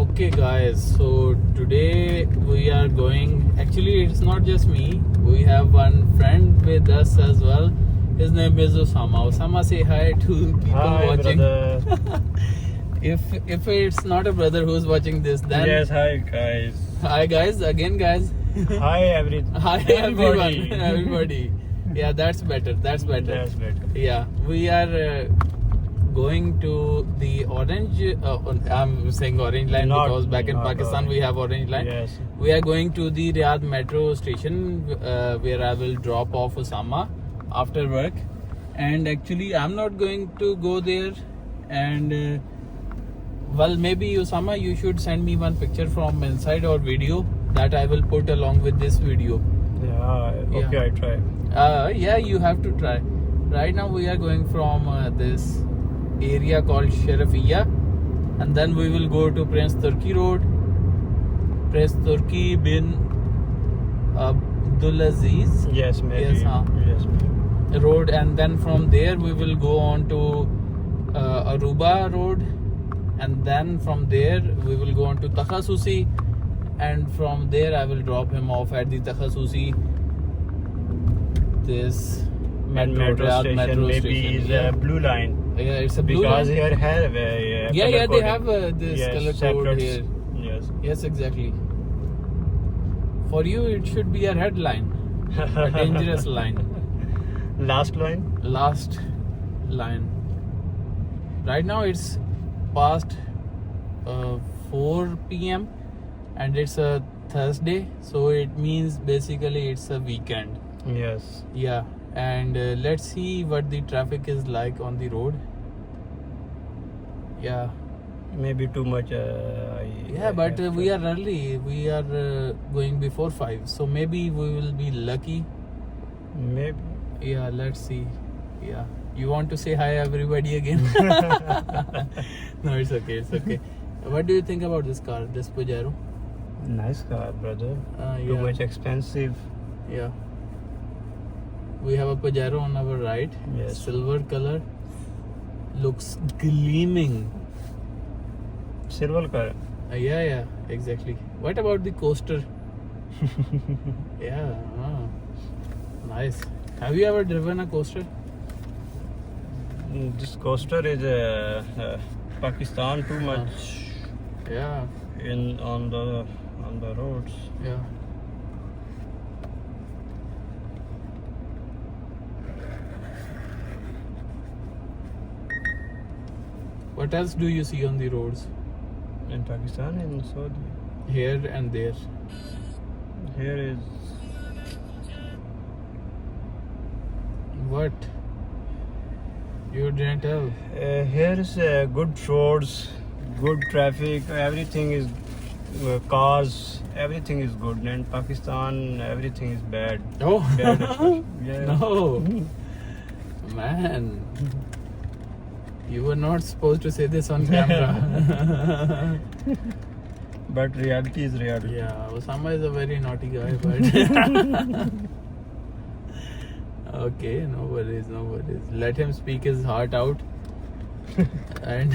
Okay, guys, so today we are going. Actually, it's not just me, we have one friend with us as well. His name is Osama. Osama, say hi to people Hi, watching. brother. If it's not a brother who's watching this, then Yes, hi guys. hi guys, again guys. Hi Hi everyone, everybody. Yeah, that's better. That's better. That's better. Yeah, we are going to the orange. I'm saying orange line Not- because back in not Pakistan we orange. have orange line. Yes. We are going to the Riyadh metro station where I will drop off Osama after work. And actually, I'm not going to go there. And well, maybe Osama, you should send me one picture from inside or video that I will put along with this video. Yeah, okay, Yeah. I try. Yeah, you have to try. Right now we are going from this area called Sharafiya, and then we will go to Prince Turki Road, Prince Turki bin Abdulaziz Yes, maybe. Yes, huh. Yes, maybe. Road, and then from there we will go on to Aruba Road, and then from there we will go on to Takhasusi, and from there I will drop him off at the Takhasusi. This And metro Riyadh station metro maybe station. is Yeah. a blue line. Yeah, it's a blue Because line. here have Yeah, color they coding. have this Yes, color code separate. here. Yes. Yes, exactly. For you, it should be a red line, a dangerous line, Last line. last line. Right now, it's past 4 p.m. and it's a Thursday, so it means basically it's a weekend. Yes. Yeah, and let's see what the traffic is like on the road. Yeah. Maybe too much. Yeah, but we are early. We are going before 5, so maybe we will be lucky. Maybe. Yeah, let's see. Yeah, you want to say hi everybody again? No, it's okay. It's okay. What do you think about this car, this Pajero? Nice car, brother. Too Yeah. much expensive. Yeah. We have a Pajero on our right. Yes. Silver color. Looks gleaming. Silver car. Yeah, exactly. What about the coaster? Yeah, nice. Have you ever driven a coaster? This coaster is Pakistan too much Yeah, on the roads. yeah. What else do you see on the roads? In Pakistan and Saudi. Here and there. Here is What? You didn't tell. here is good roads, good traffic. Everything is cars. Everything is good. In Pakistan, everything is bad. Oh, Bad. Yes. no. Man. You were not supposed to say this on camera. But reality is reality. Yeah, Osama is a very naughty guy, but okay, no worries. Let him speak his heart out. And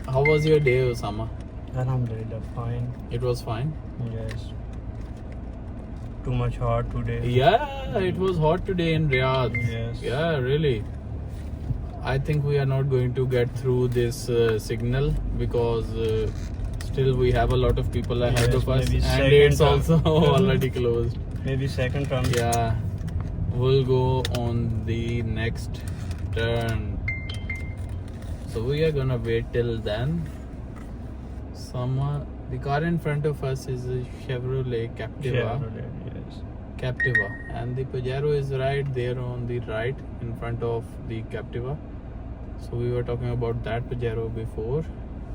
how was your day, Osama? Alhamdulillah, fine. It was fine. Yes. Too much hot today. Yeah, it was hot today in Riyadh. Yes. Yeah, really. I think we are not going to get through this signal because still we have a lot of people ahead Yes, of us, maybe and second it's turn. also already closed. Maybe second round. Yeah, we'll go on the next turn. So we are gonna wait till then. The car in front of us is a Chevrolet Captiva. Chevrolet, yes. Captiva, and the Pajero is right there on the right in front of the Captiva. So we were talking about that Pajero before,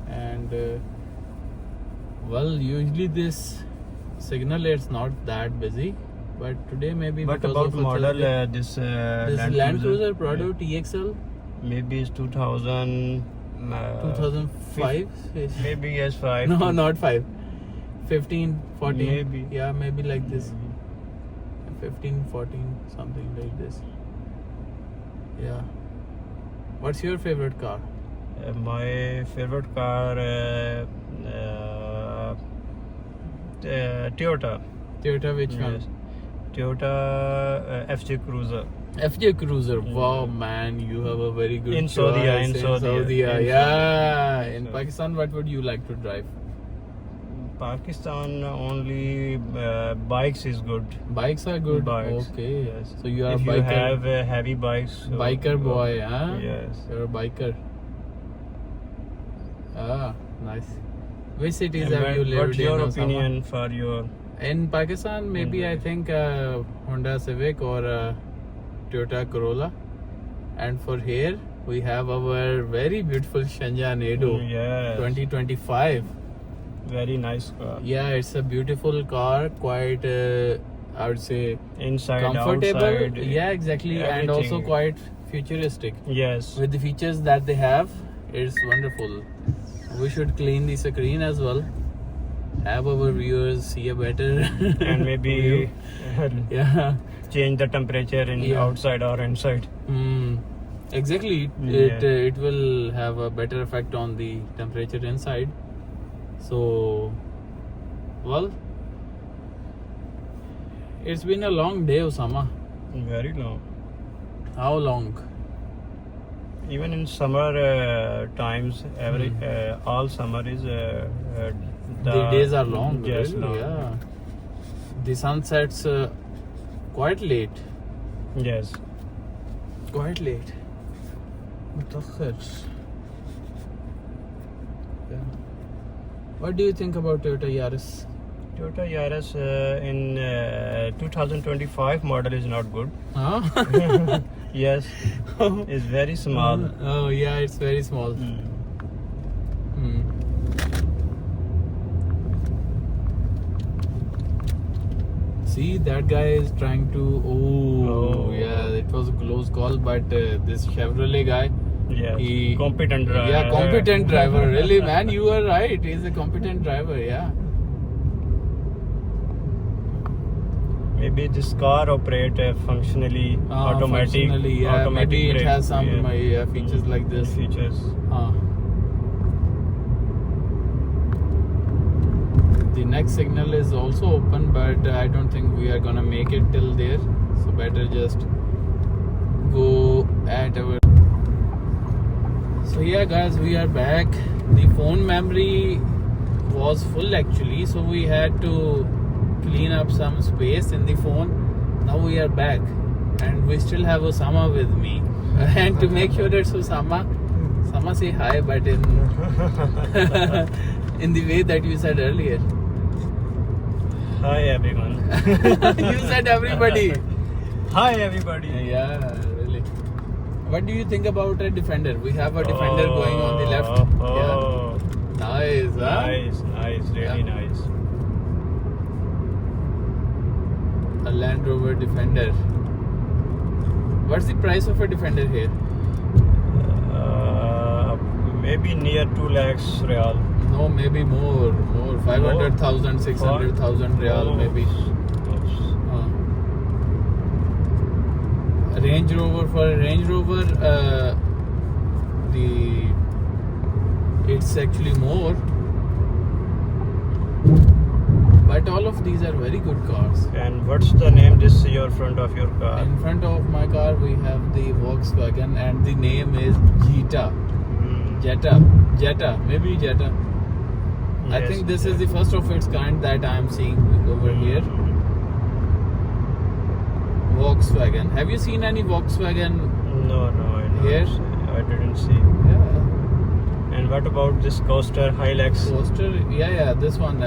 and well, usually this signal it's not that busy, but today maybe But because about of a model, Thursday. this This Land Cruiser Prado TXL maybe it's 2000. 2005. Maybe yes, 5. No, not 5. 15, 14. Maybe. Yeah, maybe like this. 15, 14, something like this. Yeah. What's your favorite car? My favorite car, Toyota. Toyota, which Yes. one? Toyota FJ Cruiser. FJ Cruiser. Wow, man, you have a very good In Saudi, choice. in Saudi, in Yeah. In Saudi. Pakistan, what would you like to drive? Pakistan only bikes is good. Bikes are good. Bikes. Okay. Yes. So you are If a you biker. have heavy bikes. so Biker go. boy, huh? Yes. You're a biker. Ah, nice. Which cities And have you lived what's in? your Osama? opinion for your? In Pakistan, maybe I think Honda Civic or Toyota Corolla. And for here, we have our very beautiful Shanja Nado Yes. 2025. Very nice car. Yeah, it's a beautiful car, quite, I would say, Inside, comfortable. outside. Yeah, exactly. And also everything. quite futuristic. Yes. With the features that they have, it's wonderful. We should clean the screen as well. Have our viewers see a better And maybe view. Yeah. change the temperature in Yeah. outside or inside. Exactly. Yeah. It will have a better effect on the temperature inside. So, well, it's been a long day, Osama. Very long. How long? Even in summer times, all summer is The days are long. Yes, really, long. Yeah. The sun sets quite late. Yes. Quite late. متأخر. Yeah. What do you think about Toyota Yaris? Toyota Yaris in 2025 model is not good. Huh? Yes, it's very small. Oh yeah, it's very small. Hmm. See, that guy is trying to. Oh, yeah, it was a close call, but this Chevrolet guy. Yes, He- competent driver. Yeah, competent driver. Really, man, you are right. He's a competent driver. Yeah. Maybe this car operate functionally, automatic. Functionally, yeah. automatic Maybe it brake. has some Yeah. features like this. Features. The next signal is also open, but I don't think we are gonna make it till there. So better just go at our. So yeah, guys, we are back. The phone memory was full actually, so we had to clean up some space in the phone. Now we are back, and we still have Osama with me. And to make sure it's Osama say hi, but in in the way that you said earlier. Hi everyone. You said everybody. Hi everybody. Yeah, really. What do you think about a Defender? We have a Defender going on the left. Oh, Yeah. Nice, huh? nice, really Yeah. nice. A Land Rover Defender. What's the price of a Defender here? Maybe near 2 lakhs real. No, maybe more. 500,000, 600,000 real, Oh, maybe. yes. A Range Rover, for a Range Rover, it's actually more. But all of these are very good cars. And what's the name? This is your front of your car. In front of my car, we have the Volkswagen, and the name is Jetta. Jetta, maybe Jetta. I Yes, think this is the first of its kind that I am seeing over here. Volkswagen. Have you seen any Volkswagen? No, I know. Here? I didn't see. Yeah. And what about this coaster Hilux? Coaster. Yeah. This one,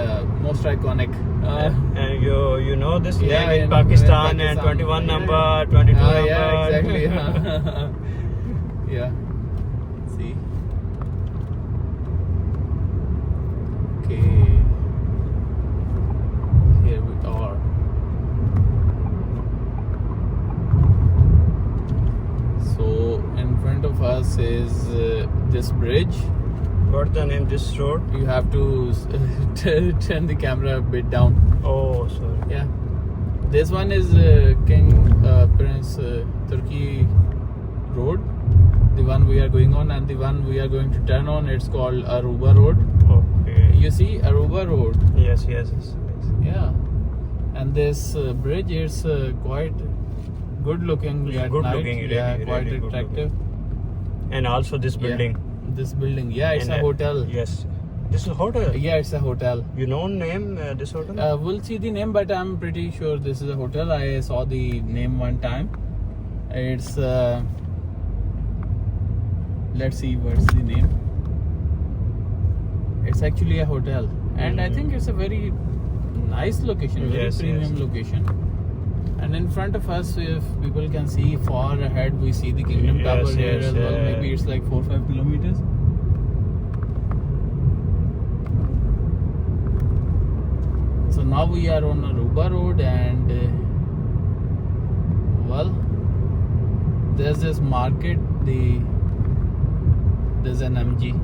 most iconic. And you know this Yeah, name in in Pakistan, and Pakistan. 21 Yeah. number, 22 number. Yeah, exactly. Yeah. See. Okay. Here we are. So in front of us is this bridge. What's the name? This road? You have to turn the camera a bit down. Oh, sorry. Yeah. This one is King Prince Turkey Road. the one we are going on, and the one we are going to turn on, it's called Aruba Road. Okay. You see Aruba Road? Yes. Yeah. And this bridge is quite good looking at Good night. looking, Yeah, really, quite really good attractive. And also this building. Yeah. This building, yeah, it's And, a hotel. Yes. This is a hotel. Yeah, it's a hotel. You know name this hotel? We'll see the name, but I'm pretty sure this is a hotel. I saw the name one time. It's let's see what's the name. It's actually a hotel, and I think it's a very nice location, very Yes, premium yes. location. And in front of us, if people can see far ahead, we see the Kingdom Yes, Tower here yes, as well. yeah. Maybe it's like 4-5 kilometers. So now we are on Aruba Road, and well, there's this market. There's an MG.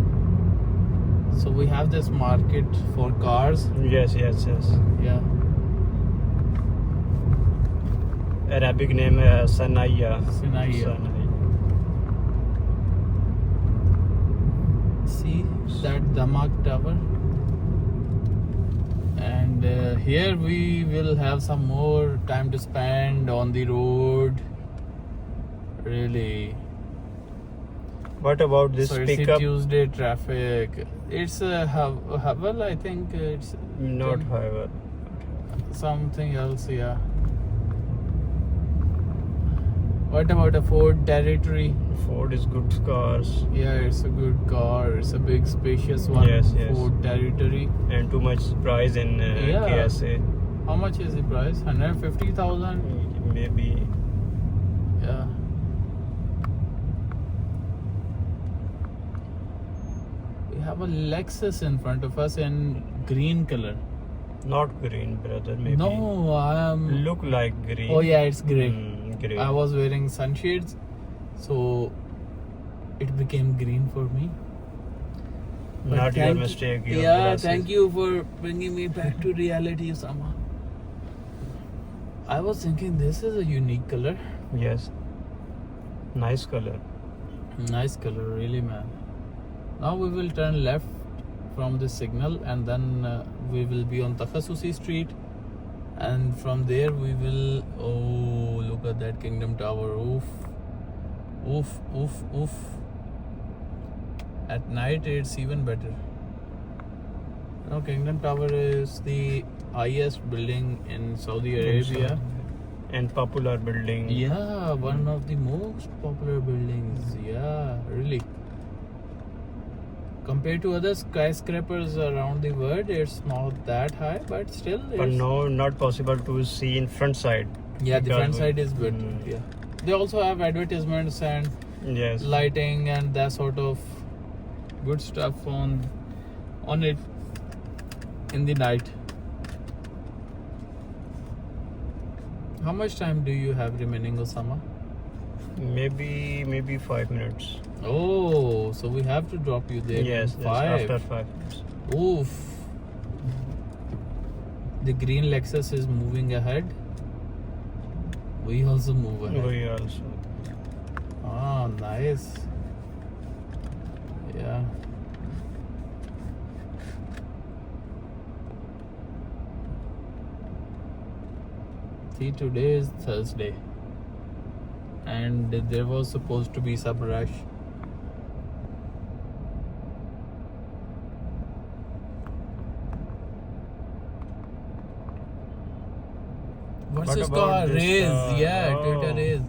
So we have this market for cars. Yes. Yeah. Arabic name Sanaya. Sinaiya. See that Damak Tower. And here we will have some more time to spend on the road. Really. What about this So it's the pickup? Tuesday traffic. It's well, I think it's Not however. something else. Yeah. What about a Ford Territory? Ford is good cars Yeah, it's a good car. It's a big, spacious one. Yes. Ford Territory. and too much price in Yeah. KSA. How much is the price? 150,000. Maybe. Yeah. We have a Lexus in front of us in green color. Not green, brother. Maybe. No, I am. Look like green. Oh yeah, it's grey. Grey. I was wearing sunshades, so it became green for me. But Not your thank- mistake. Your Yeah, glasses. thank you for bringing me back to reality, Osama. I was thinking this is a unique color. Yes. Nice color. Nice color, really, man. Now we will turn left from this signal, and then we will be on Takhasusi Street, and from there we will. Oh, look at that Kingdom Tower! Oof! At night, it's even better. Now, Kingdom Tower is the highest building in Saudi Arabia. And popular building. Yeah, one of the most popular buildings. Yeah, really. Compared to other skyscrapers around the world, it's not that high, but still. But It's, no, not possible to see in front side. yeah, the because front we- side is good. Yeah, they also have advertisements and Yes. lighting and that sort of good stuff on it in the night. How much time do you have remaining, Osama? Maybe 5 minutes. Oh, so we have to drop you there. Yes, in yes, 5. after 5 minutes. Oof. The green Lexus is moving ahead. We also move ahead. We also. Ah, nice. Yeah. See, today is Thursday, and there was supposed to be some rush. What's What this about called? this, Raise, yeah, oh. Twitter Raise.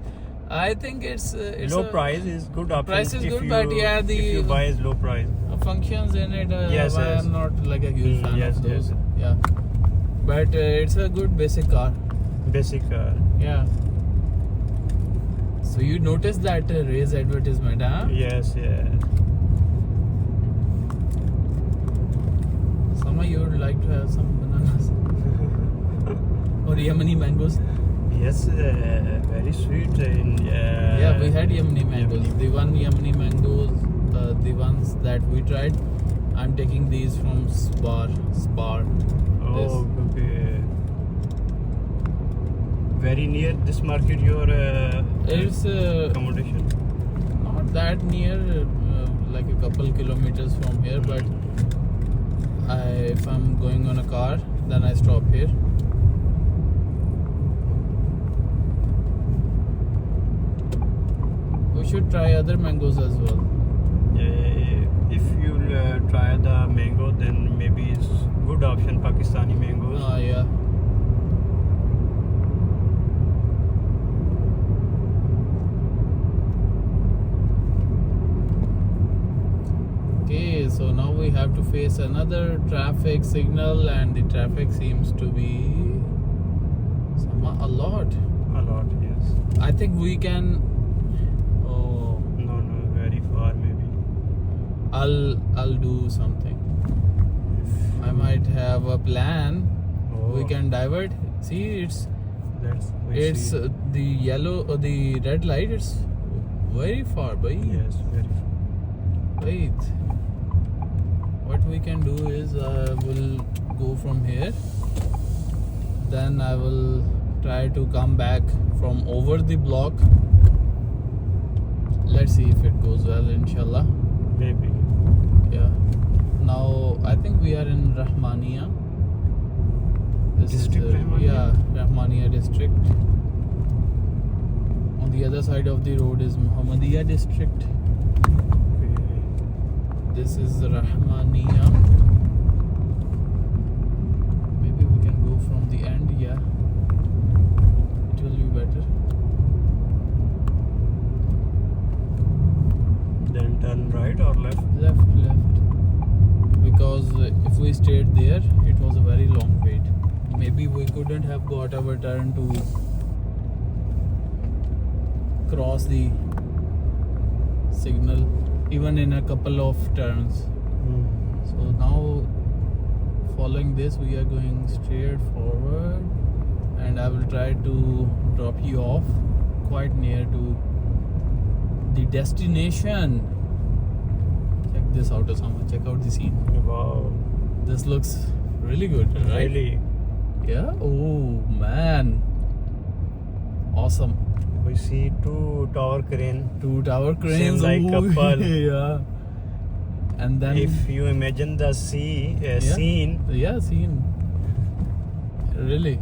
I think it's Low price is good option. Price is if good, you, but yeah, if you buy is low price. functions in it. Yes, I yes. am not like a huge fan Yes, of those. yes. Yeah, but it's a good basic car. Basic car. Yeah. So you noticed that Raise advertisement, huh? Yes, yeah. Sama, you would like to have some bananas or Yemeni mangoes? Yes, very sweet. Yeah, we had Yemeni mangoes. The one Yemeni mangoes, the ones that we tried, I'm taking these from Spar. Oh, okay. Very near this market, your It's accommodation. not that near, like a couple kilometers from here, but if I'm going on a car, then I stop here. We should try other mangoes as well. If you try the mango, then maybe it's good option Pakistani mangoes. Yeah. Okay, so now we have to face another traffic signal, and the traffic seems to be a lot. A lot, yes. I think we can. Oh, No, very far maybe. I'll do something. I might have a plan. We can divert. See, it's the yellow or the red light. It's very far, boy. Yes, very far. Wait. What we can do is I will go from here. Then I will try to come back from over the block. Let's see if it goes well, inshallah. Maybe. Yeah. Now I think we are in Rahmania. District Rahmania? Yeah, Rahmania district. On the other side of the road is Muhammadiyah district. This is Rahmania. Maybe we can go from the end. Yeah, it will be better. Then turn right or left? Left. Because if we stayed there, it was a very long wait. Maybe we couldn't have got our turn to cross the signal even in a couple of turns. So now following this we are going straight forward, and I will try to drop you off quite near to the destination. Check this out, Osama. Check out the scene. Wow. This looks really good, right? Really? Yeah. Oh man. Awesome. We see two tower crane. Two tower cranes. Seem like Ooh, couple. Yeah. And then If you imagine the scene, Yeah, scene. Really.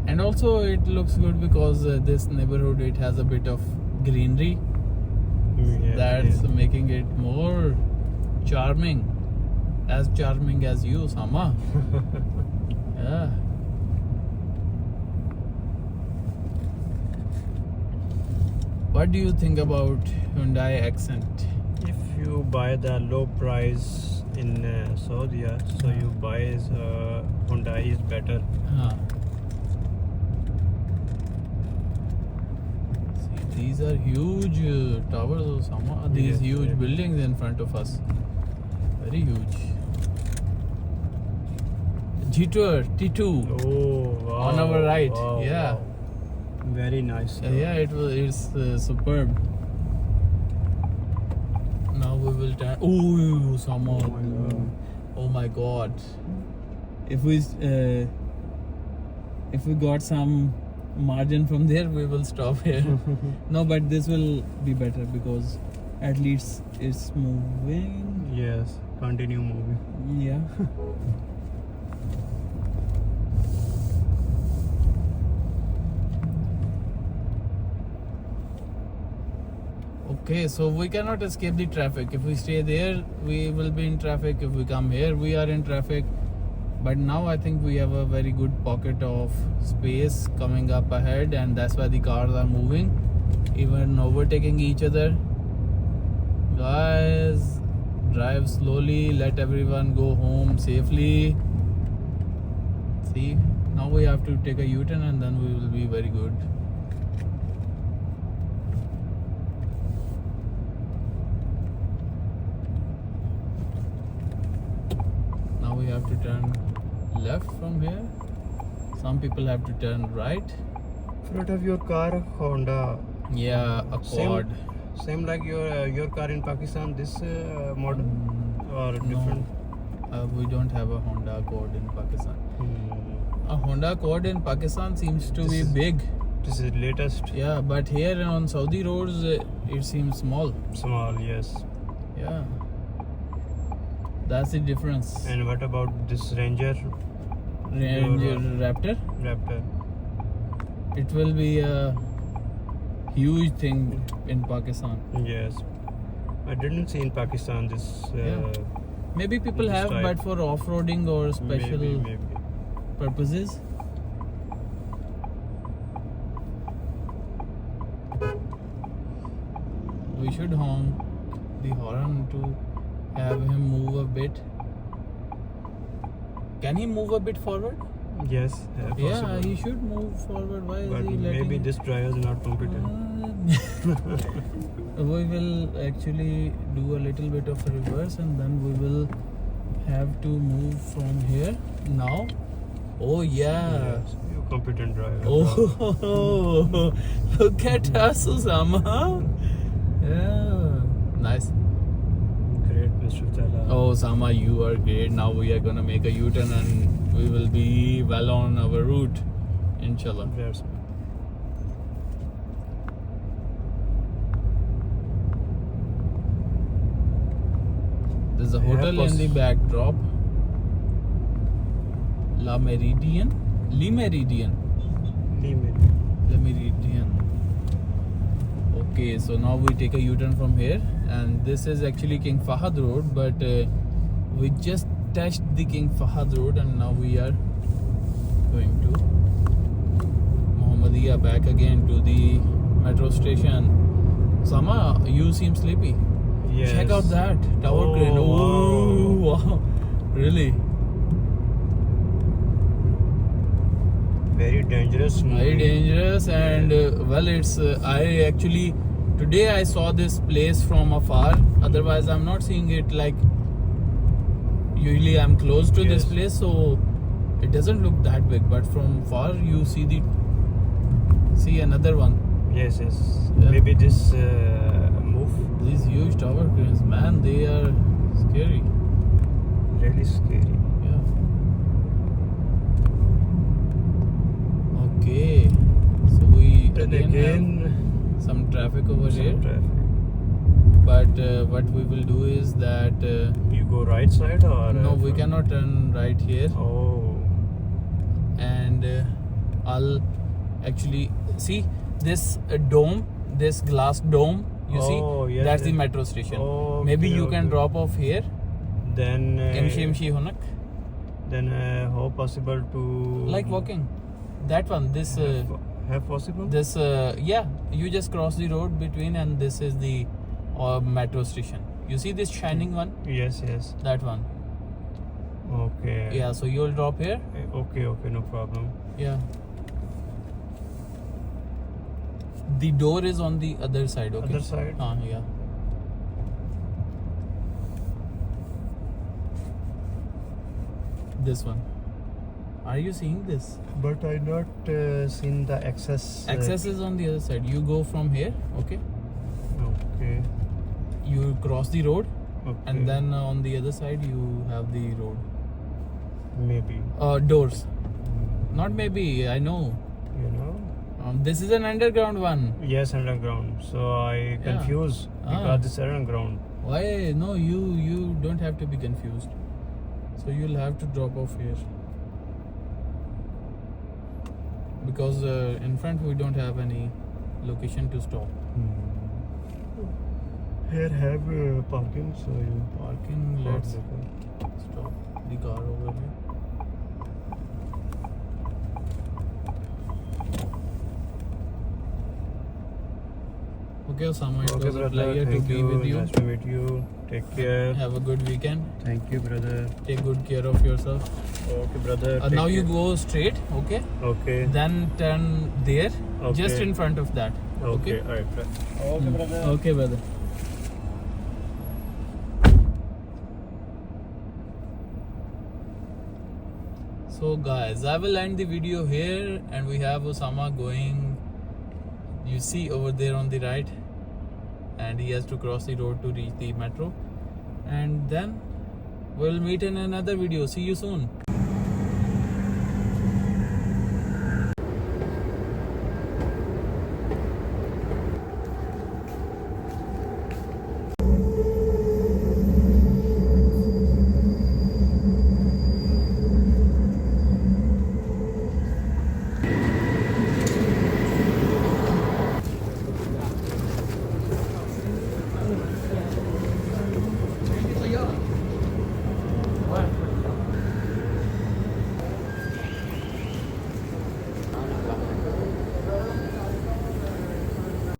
And also it looks good because this neighborhood, it has a bit of greenery. That's making it more charming. As charming as you, Sama. Yeah. What do you think about Hyundai Accent? If you buy the low price in Saudi, so you buy Hyundai is better. See, these are huge towers, Osama. These Yes, huge yeah. buildings in front of us. Very huge. G-Tour T2 Oh, wow. on our right. Wow, Yeah. wow. Very nice. Yeah, it's superb. Now we will turn. Oh, Sama. Oh my God. Oh my God. If we got some margin from there, we will stop here. No, but this will be better because at least it's moving. Yes, continue moving. Yeah. Okay, so we cannot escape the traffic. If we stay there, we will be in traffic. If we come here, we are in traffic. But now I think we have a very good pocket of space coming up ahead, and that's why the cars are moving, even overtaking each other. Guys, drive slowly, let everyone go home safely. See, now we have to take a U-turn and then we will be very good. Now we have to turn left from here. Some people have to turn right. Front of your car, Honda. Yeah, Accord. Same like your car in Pakistan. This model or different? We don't have a Honda Accord in Pakistan. A Honda Accord in Pakistan seems to be big. This is latest. Yeah, but here on Saudi roads, it seems small. Small, yes. Yeah, that's the difference. And what about this Ranger? Ranger Raptor, Raptor. it will be a huge thing in Pakistan. Yes. I didn't see in Pakistan this. Yeah. Maybe people This have, type. but for off-roading or special Maybe. purposes. We should honk the horn to have him move a bit. Can he move a bit forward? Yes. Yeah, possible. he should move forward. Why is But he letting? maybe this driver is not competent. We will actually do a little bit of a reverse, and then we will have to move from here now. Oh yeah. Yes, you competent driver. Oh, look at us, Osama. Yeah, nice. Great, Mr. Tala. Oh, Osama, you are great. Now we are gonna make a U-turn and we will be well on our route, inshallah. That's There's a hotel in the backdrop. La Meridian. Le Meridian. Okay, so now we take a U-turn from here, and this is actually King Fahad Road, but we just touched the King Fahad Road, and now we are going to Mohammadiyah, back again to the metro station. Sama, you seem sleepy. Yes. Check out that tower Oh, crane. Oh, wow. Really? Very dangerous. Very dangerous, and well, it's I actually today I saw this place from afar. Otherwise, I'm not seeing it like usually I'm close to this Yes. place, so it doesn't look that big. But from far, you see another one. Yes. Yeah. Maybe this move These huge tower cranes, man, they are scary. really scary. Yeah. Okay. So we And again again, have some traffic over here. some traffic. But what we will do is that You go right side or? no, we from- cannot turn right here, Oh. and I'll actually see this dome, this glass dome. You Oh, see, yes, that's the yes. metro station. Okay, Maybe you can okay. drop off here. Then. Imshi Honak, Then how possible to? like walking. That one. This. Have possible? This. Yeah. You just cross the road between, and this is the metro station. You see this shining one? Yes. That one. Okay. Yeah. So you'll drop here. Okay. No problem. Yeah. The door is on the other side, okay? Other side? Yeah. This one. Are you seeing this? But I not seen the access. Access is on the other side. You go from here, okay? Okay. You cross the road, Okay. and then on the other side you have the road. Maybe. Doors. Not maybe, I know. You know. This is an underground one. Yes, underground. So I confuse Ah. because this underground. Why? No, you don't have to be confused. So you'll have to drop off here. Because in front we don't have any location to stop. Here have parking, so you Parking, let's stop the car over here. Okay, Osama, it was a pleasure to Thank be with you. Nice to meet you. Take care. Have a good weekend. Thank you, brother. Take good care of yourself. Okay, brother. Now take you care. go straight, okay? Okay. Then turn there, just Okay. in front of that. Okay. All right. Okay, brother. Okay, brother. So guys, I will end the video here, and we have Osama going, you see over there on the right, and he has to cross the road to reach the metro, and then we'll meet in another video. See you soon.